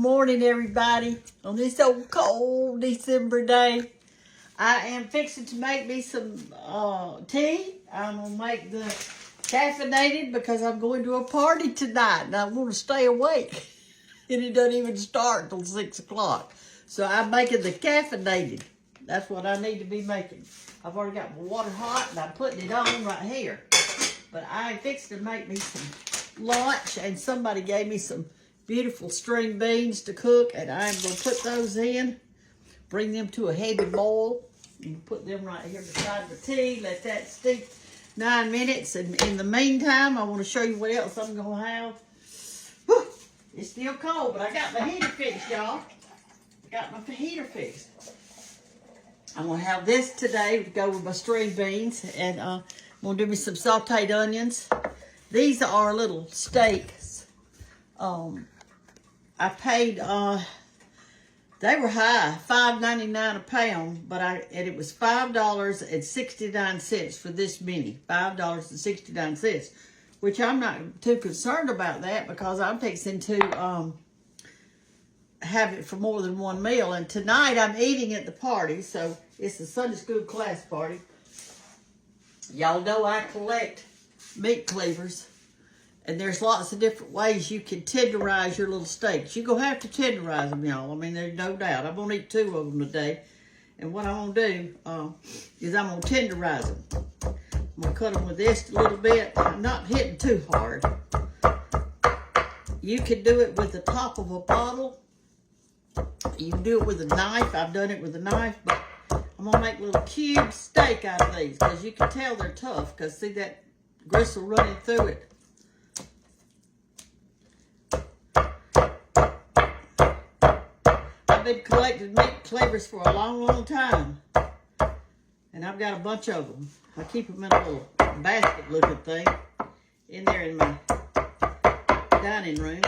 morning, everybody. On this old cold December day, I am fixing to make me some tea. I'm going to make the caffeinated because I'm going to a party tonight and I want to stay awake. And it doesn't even start till 6 o'clock. So I'm making the caffeinated. That's what I need to be making. I've already got my water hot and I'm putting it on right here. But I fixed to make me some lunch, and somebody gave me some beautiful string beans to cook, and I'm going to put those in, bring them to a heavy boil, and put them right here beside the tea, let that steep 9 minutes, and in the meantime, I want to show you what else I'm going to have. Whew, it's still cold, but I got my heater fixed, y'all. Got my heater fixed. I'm going to have this today to go with my string beans, and I'm going to do me some sauteed onions. These are little steaks. I paid, they were high, $5.99 a pound, and it was $5.69 for this many, $5.69, which I'm not too concerned about that because I'm fixing to have it for more than one meal. And tonight I'm eating at the party, so it's a Sunday school class party. Y'all know I collect meat cleavers, and there's lots of different ways you can tenderize your little steaks. You're going to have to tenderize them, y'all. I mean, there's no doubt. I'm going to eat 2 of them today, and what I'm going to do is I'm going to tenderize them. I'm going to cut them with this a little bit. I'm not hitting too hard. You can do it with the top of a bottle. You can do it with a knife. I've done it with a knife, but I'm going to make little cube steak out of these because you can tell they're tough because see that gristle running through it. I've been collecting meat cleavers for a long, long time. And I've got a bunch of them. I keep them in a little basket looking thing in there in my dining room.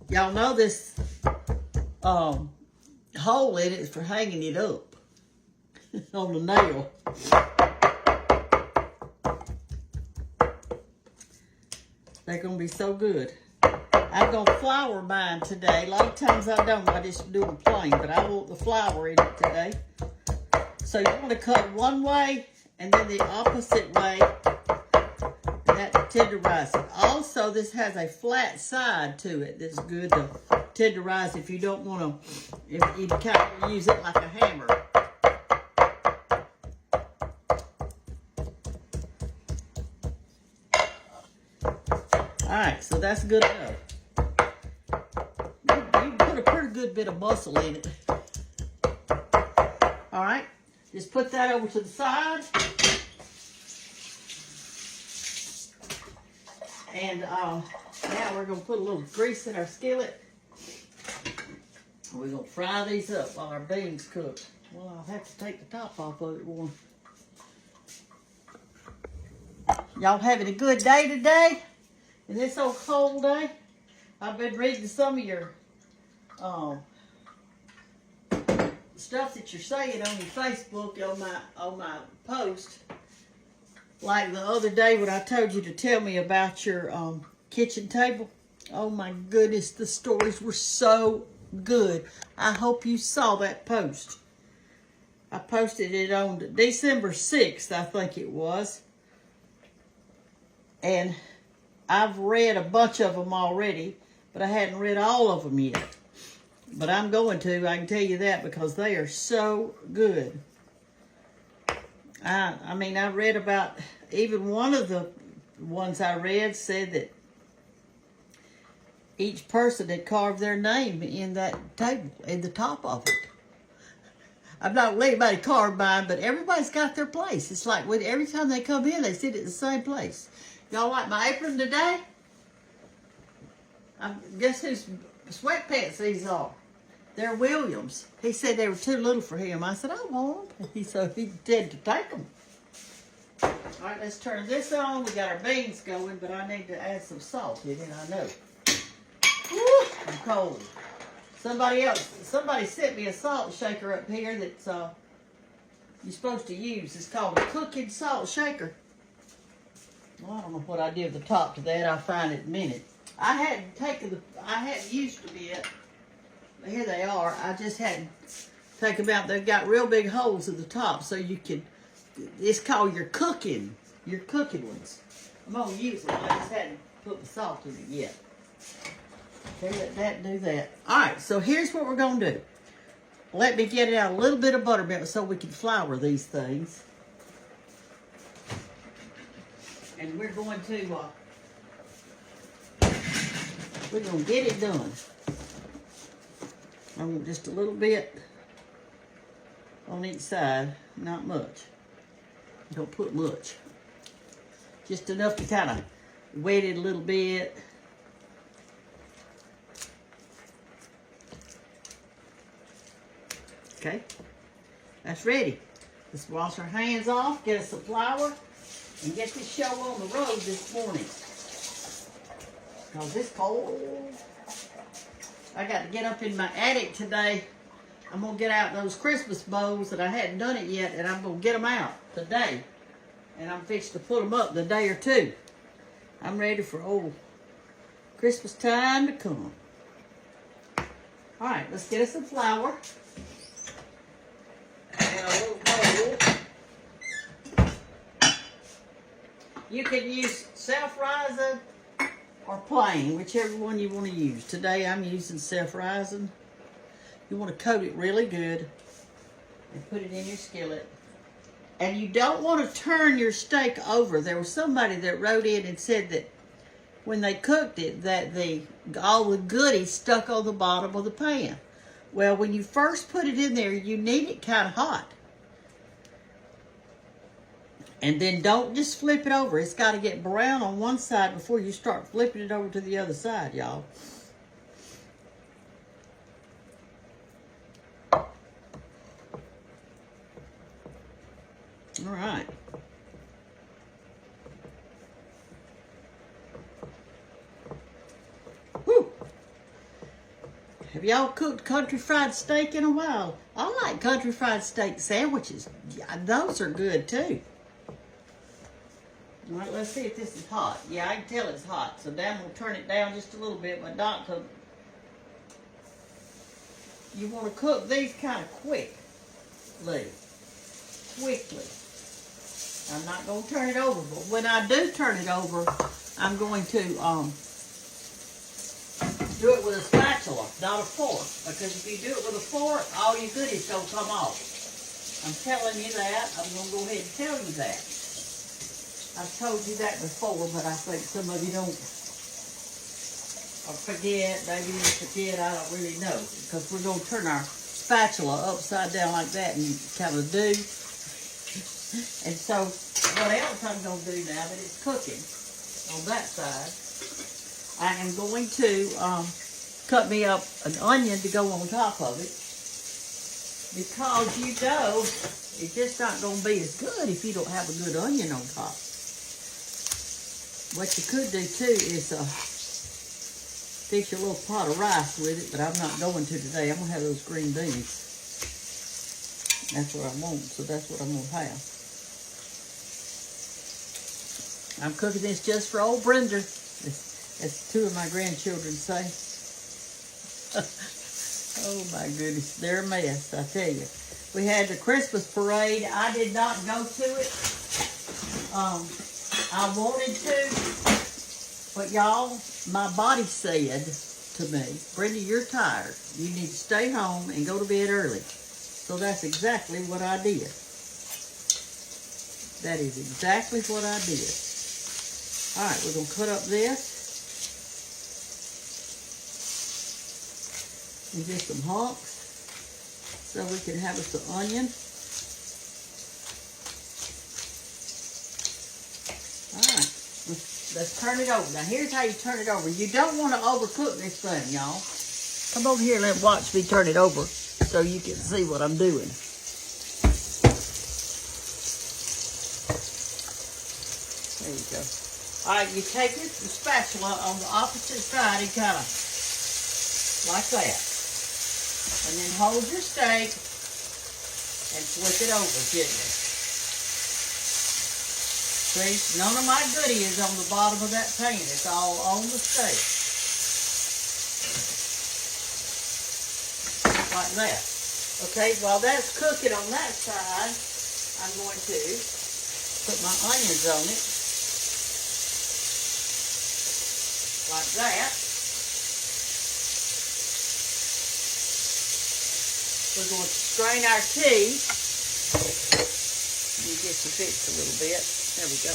Y'all know this hole in it is for hanging it up on the nail. They're going to be so good. I'm going to flour mine today. A lot of times I don't. I just do them plain, but I want the flour in it today. So you want to cut one way and then the opposite way. And that tenderize it. Also, this has a flat side to it that's good to tenderize if you don't want to, if you kind of use it like a hammer. Alright, so that's good enough. You put a pretty good bit of muscle in it. Alright, just put that over to the side. And now we're going to put a little grease in our skillet. We're going to fry these up while our beans cook. Well, I'll have to take the top off of it one. Y'all having a good day today? In this old cold day? I've been reading some of your stuff that you're saying on your Facebook on my post. Like the other day when I told you to tell me about your kitchen table. Oh my goodness, the stories were so good. I hope you saw that post. I posted it on December 6th, I think it was. And I've read a bunch of them already, but I hadn't read all of them yet. But I'm going to, I can tell you that, because they are so good. I mean, I read about, even one of the ones I read said that each person had carved their name in that table, in the top of it. I'm not letting anybody carve mine, but everybody's got their place. It's like when every time they come in, they sit at the same place. Y'all like my apron today? Guess whose sweatpants these are? They're Williams. He said they were too little for him. I said, I want them. So he did to take them. All right, let's turn this on. We got our beans going, but I need to add some salt in it, I know. Woo, I'm cold. Somebody sent me a salt shaker up here that you're supposed to use. It's called a cooking salt shaker. Well, I don't know what I did with the top to that. I'll find it in a minute. I hadn't used them yet. Here they are. I just hadn't taken them out. They've got real big holes at the top, so you can, it's called your cooking ones. I'm gonna use them. I just hadn't put the salt in it yet. Okay, let that do that. All right, so here's what we're gonna do. Let me get out a little bit of buttermilk so we can flour these things. And we're going to get it done. I want just a little bit on each side, not much. Don't put much. Just enough to kind of wet it a little bit. Okay, that's ready. Let's wash our hands off, get us some flour, and get this show on the road this morning. Because it's cold. I got to get up in my attic today. I'm going to get out those Christmas bows that I hadn't done it yet, and I'm going to get them out today. And I'm fixing to put them up in a day or two. I'm ready for old Christmas time to come. All right, let's get us some flour. And a little bowl. You can use self-rising or plain, whichever one you want to use. Today I'm using self-rising. You want to coat it really good and put it in your skillet. And you don't want to turn your steak over. There was somebody that wrote in and said that when they cooked it, that all the goodies stuck on the bottom of the pan. Well, when you first put it in there, you need it kind of hot. And then don't just flip it over. It's got to get brown on one side before you start flipping it over to the other side, y'all. All right. Whew. Have y'all cooked country fried steak in a while? I like country fried steak sandwiches. Yeah, those are good too. All right, let's see if this is hot. Yeah, I can tell it's hot. So Dan will turn it down just a little bit, but not to. You want to cook these kind of quickly. I'm not going to turn it over, but when I do turn it over, I'm going to do it with a spatula, not a fork. Because if you do it with a fork, all your goodies don't come off. I'm telling you that. I'm going to go ahead and tell you that. I've told you that before, but I think some of you don't or forget. Maybe you forget. I don't really know. Because we're going to turn our spatula upside down like that and kind of do. And so, what else I'm going to do now that it's cooking on that side, I am going to cut me up an onion to go on top of it. Because you know, it's just not going to be as good if you don't have a good onion on top. What you could do too is fix your little pot of rice with it, but I'm not going to today. I'm going to have those green beans. That's what I want, so that's what I'm going to have. I'm cooking this just for old Brenda, as two of my grandchildren say. Oh my goodness, they're a mess, I tell you. We had the Christmas parade. I did not go to it. I wanted to, but y'all, my body said to me, Brenda, you're tired. You need to stay home and go to bed early. So that's exactly what I did. That is exactly what I did. All right, we're going to cut up this. And just some hunks so we can have us an onion. Let's turn it over. Now, here's how you turn it over. You don't want to overcook this thing, y'all. Come over here and watch me turn it over so you can see what I'm doing. There you go. All right, you take the spatula on the opposite side and kind of like that. And then hold your steak and flip it over gently. See, none of my goodie is on the bottom of that pan. It's all on the steak. like that. Okay, while that's cooking on that side, I'm going to put my onions on it, like that. We're going to strain our tea. Let me get you fixed a little bit. There we go.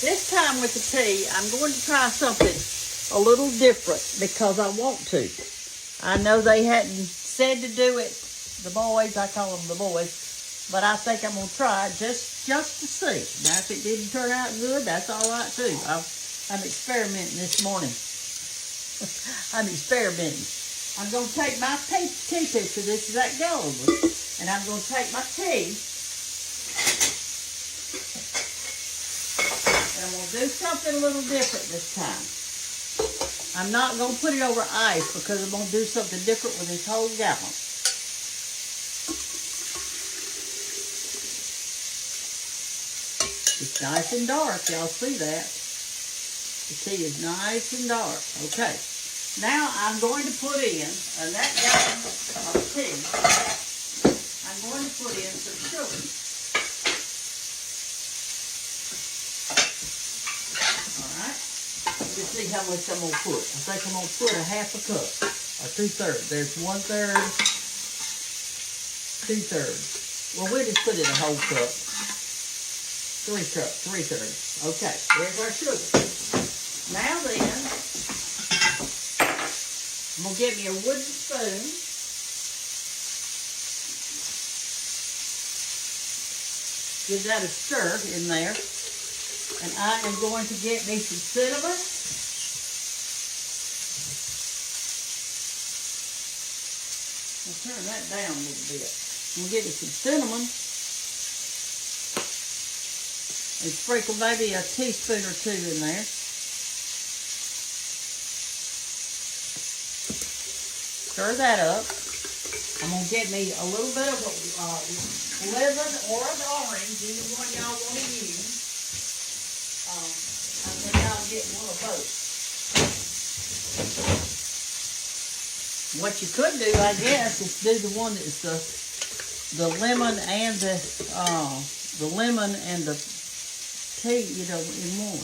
This time with the tea, I'm going to try something a little different because I want to. I know they hadn't said to do it, the boys, I call them the boys, but I think I'm going to try it just to see. Now, if it didn't turn out good, that's all right too. I'm experimenting this morning. I'm experimenting. I'm going to take my tea pitcher, this is that gallon one, and I'm going to take my tea, and I'm going to do something a little different this time. I'm not going to put it over ice because I'm going to do something different with this whole gallon. It's nice and dark, y'all see that? The tea is nice and dark. Okay. Now I'm going to put in that gallon of tea. I'm going to put in some sugar. Alright. Let's see how much I'm going to put. I think I'm going to put a half a cup. Or 2/3. There's 1/3. 2/3. Well, we'll just put in a whole cup. 3/3. Okay. There's our sugar. Now then, I'm going to get me a wooden spoon. Give that a stir in there. And I am going to get me some cinnamon. I'll turn that down a little bit. I'm going to get me some cinnamon. And sprinkle maybe a teaspoon or 2 in there. Stir that up. I'm going to get me a little bit of lemon or an orange, either one y'all want to use. I think I'll get one of both. What you could do, I guess, is do the one that's the lemon and the tea, you know, in one.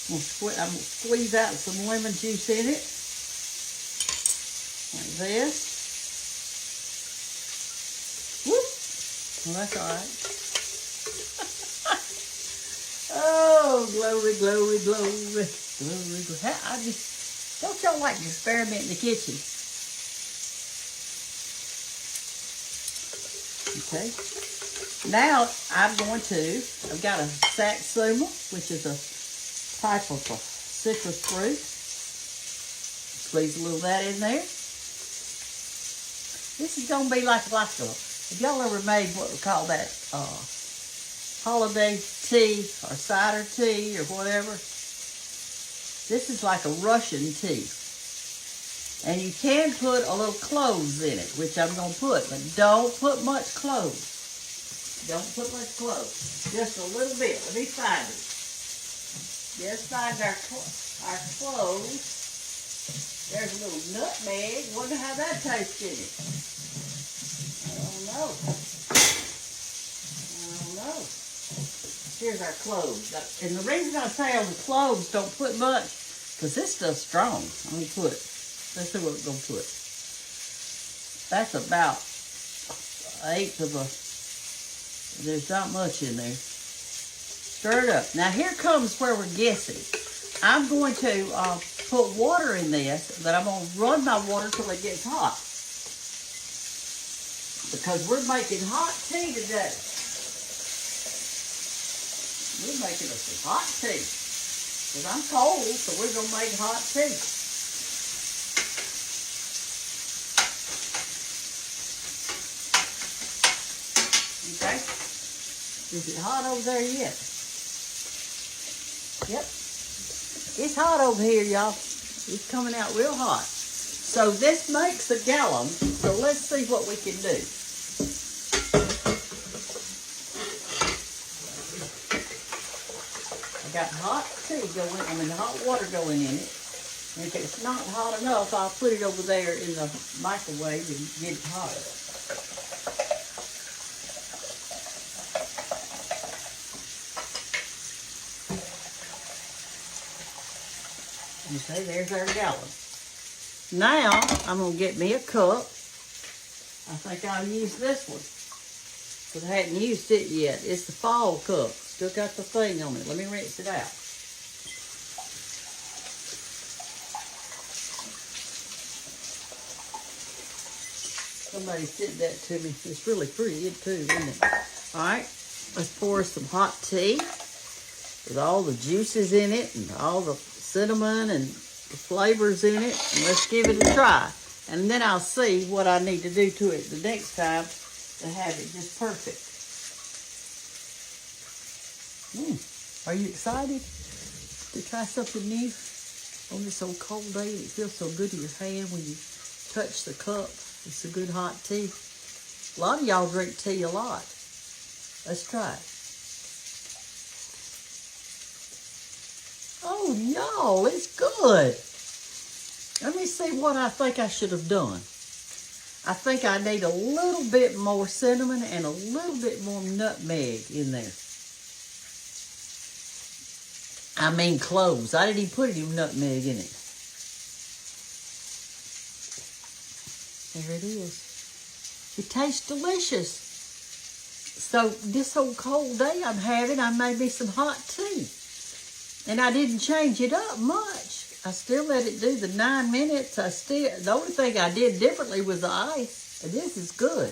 I'm going to squeeze out some lemon juice in it. Like this. Whoop. Well, that's all right. Oh, glory, glory, glory. Glory, glory. Don't y'all like to experiment in the kitchen? Okay. Now, I've got a satsuma, which is a type of a citrus fruit. Squeeze a little of that in there. This is going to be like a, if y'all ever made what we call that holiday tea or cider tea or whatever, this is like a Russian tea. And you can put a little cloves in it, which I'm going to put, but don't put much cloves. Don't put much cloves. Just a little bit. Let me find it. Just find our cloves. There's a little nutmeg. Wonder how that tastes in it. I don't know. Here's our cloves. And the reason I say on the cloves don't put much, because this stuff's strong. Let me put. Let's see what we're going to put. That's about 1/8 of a. There's not much in there. Stir it up. Now here comes where we're guessing. I'm going to put water in this, but I'm going to run my water till it gets hot. Because we're making hot tea today. We're making us some hot tea. Because I'm cold, so we're going to make hot tea. Okay? Is it hot over there yet? Yep. It's hot over here, y'all. It's coming out real hot. So this makes a gallon. So let's see what we can do. I got hot tea going, hot water going in it. And if it's not hot enough, I'll put it over there in the microwave and get it hotter. You see, there's our gallon. Now, I'm going to get me a cup. I think I'll use this one, because I hadn't used it yet. It's the fall cup. Still got the thing on it. Let me rinse it out. Somebody sent that to me. It's really pretty too, isn't it? All right, let's pour some hot tea with all the juices in it and all the cinnamon and the flavors in it. And let's give it a try. And then I'll see what I need to do to it the next time to have it just perfect. Are you excited to try something new on this old cold day? It feels so good in your hand when you touch the cup. It's a good hot tea. A lot of y'all drink tea a lot. Let's try it. Oh, y'all, it's good. Let me see what I think I should have done. I think I need a little bit more cinnamon and a little bit more nutmeg in there. I mean cloves. I didn't even put any nutmeg in it. There it is. It tastes delicious. So this whole cold day I'm having, I made me some hot tea. And I didn't change it up much. I still let it do the 9 minutes. The only thing I did differently was the ice. And this is good.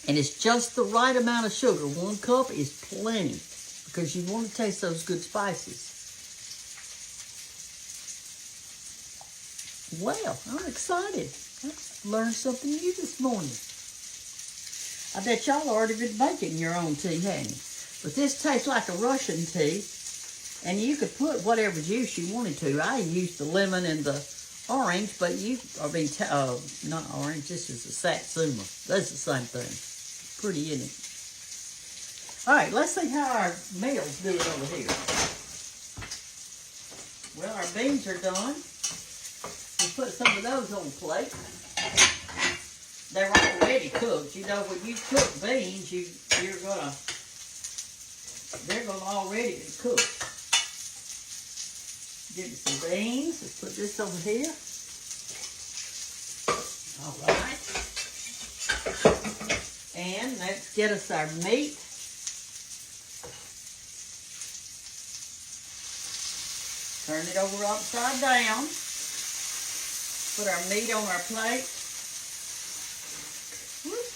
And it's just the right amount of sugar. 1 cup is plenty, because you want to taste those good spices. Well, I'm excited. I learned something new this morning. I bet y'all already been making your own tea, haven't you? But this tastes like a Russian tea. And you could put whatever juice you wanted to. I used the lemon and the orange, but not orange, this is a satsuma. That's the same thing. Pretty, isn't it? All right, let's see how our meal's doing over here. Well, our beans are done. We'll put some of those on the plate. They're already cooked. You know, when you cook beans, they're gonna already be cooked. Get some beans. Let's put this over here. All right. And let's get us our meat. Turn it over upside down. Put our meat on our plate. Whoop.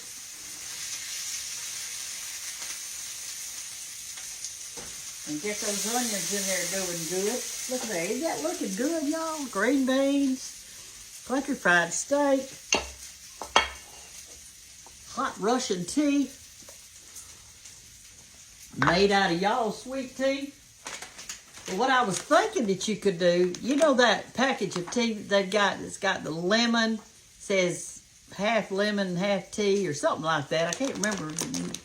And get those onions in there doing good. Look at that. Isn't that looking good, y'all? Green beans, country fried steak, hot Russian tea, made out of y'all's sweet tea. Well, what I was thinking that you could do, you know that package of tea that they've got that's got the lemon, says half lemon, half tea, or something like that. I can't remember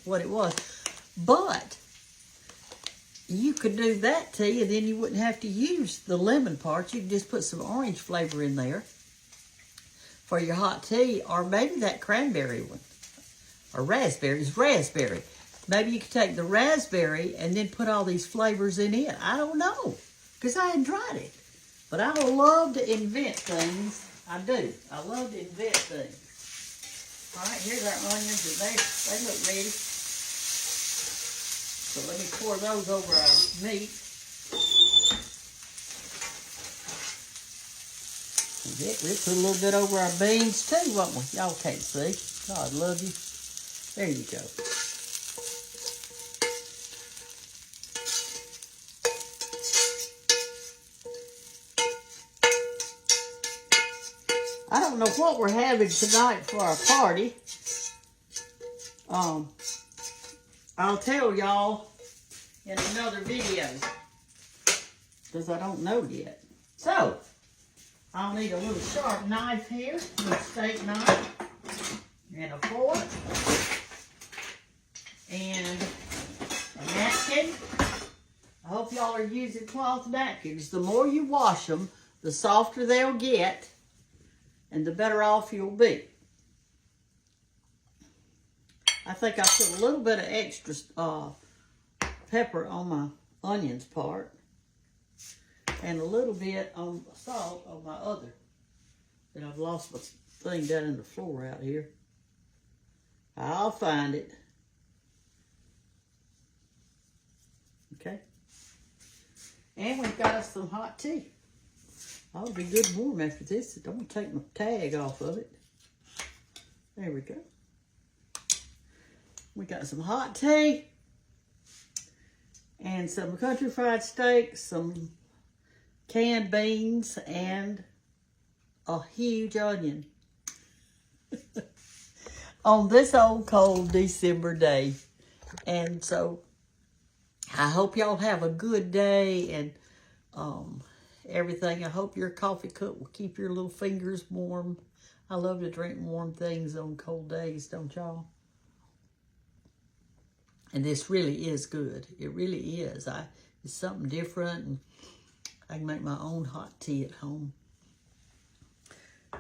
what it was. But you could do that tea, and then you wouldn't have to use the lemon part. You could just put some orange flavor in there for your hot tea, or maybe that cranberry one, or raspberry. It's raspberry. Maybe you could take the raspberry and then put all these flavors in it. I don't know, because I hadn't tried it. But I love to invent things. I do. I love to invent things. All right, here's our onions, and they look ready. So let me pour those over our meat. We'll put a little bit over our beans too, won't we? Y'all can't see. God love you. There you go. I don't know what we're having tonight for our party. I'll tell y'all in another video, because I don't know yet. So, I'll need a little sharp knife here, a little steak knife, and a fork, and a napkin. again. I hope y'all are using cloth napkins. The more you wash them, the softer they'll get, and the better off you'll be. I think I put a little bit of extra pepper on my onions part, and a little bit on salt on my other. And I've lost my thing down in the floor out here. I'll find it. Okay. And we've got us some hot tea. I'll be good and warm after this. Don't want to take my tag off of it. There we go. We got some hot tea and some country fried steak, some canned beans, and a huge onion on this old cold December day. And so I hope y'all have a good day and everything. I hope your coffee cup will keep your little fingers warm. I love to drink warm things on cold days, don't y'all? And this really is good. It really is. It's something different, and I can make my own hot tea at home.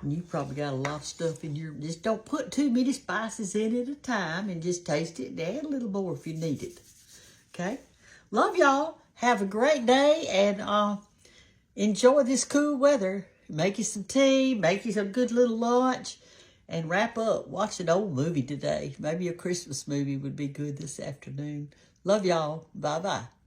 And you probably got a lot of stuff in your... Just don't put too many spices in at a time, and just taste it and add a little more if you need it. Okay? Love y'all. Have a great day, and enjoy this cool weather. Make you some tea, make you some good little lunch, and wrap up. Watch an old movie today. Maybe a Christmas movie would be good this afternoon. Love y'all. Bye-bye.